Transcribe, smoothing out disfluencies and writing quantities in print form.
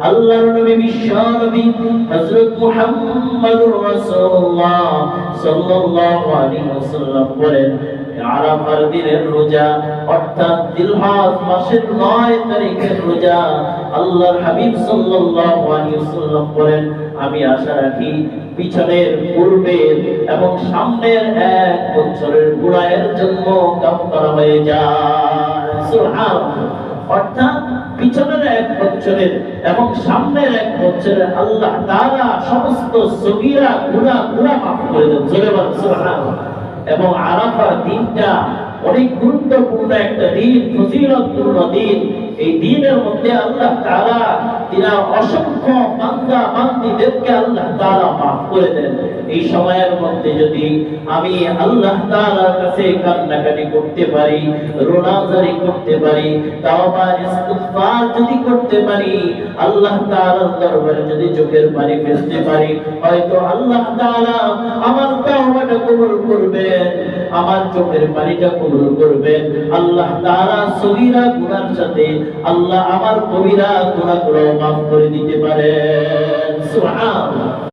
আল্লাহর নবী বিশ্বনবী হযরত মুহাম্মদুর রাসূলুল্লাহ সাল্লাল্লাহু আলাইহি ওয়াসাল্লাম বলেন, আরাফার দিনের রোজা অর্থাৎ জিলহজ মাসের 9 তারিখের রোজা আল্লাহর হাবিব সাল্লাল্লাহু আলাইহি ওয়াসাল্লাম বলেন, আমি আশা রাখি পিছনের, পূর্বের এবং সামনের 1 বছরের গুনাহের জন্য কাফারা হয়ে যায়। সুবহানাল্লাহ। অর্থাৎ পিছনের 1 বছরের এবং সামনের 1 বছরের আল্লাহ তাআলা সমস্ত সগীরা গুনাহ মাফ করে দেন। জোরে বলেন সুবহানাল্লাহ। এবং আরাফার দিনটা অনেক গুরুত্বপূর্ণ একটা দিন, ফজিলতপূর্ণ দিন। এই দিনের মধ্যে আল্লাহ তাআলা তিনার অসংখ্য বান্দা বান্দীদেরকে আল্লাহ তাআলা মাফ করে দেন। এই সময়ের মধ্যে যদি আমি আল্লাহ তাআলার কাছে কান্নাকাটি করতে পারি, রোনাজারি করতে পারি, তাওবা ইস্তিগফার যদি করতে পারি, আল্লাহ তাআলার দরবারে যদি চোখের পানি ফেলতে পারি, হয়তো আল্লাহ তাআলা আমার তাওবাটা কবুল করবেন, আমার চোখের পানিটা কবুল করবেন। আল্লাহ তাআলা সগীরা গুনার সাথে আল্লাহ আমার কবিরা গুনাহগুলো মাফ করে দিতে পারেন। সুবহানাল্লাহ।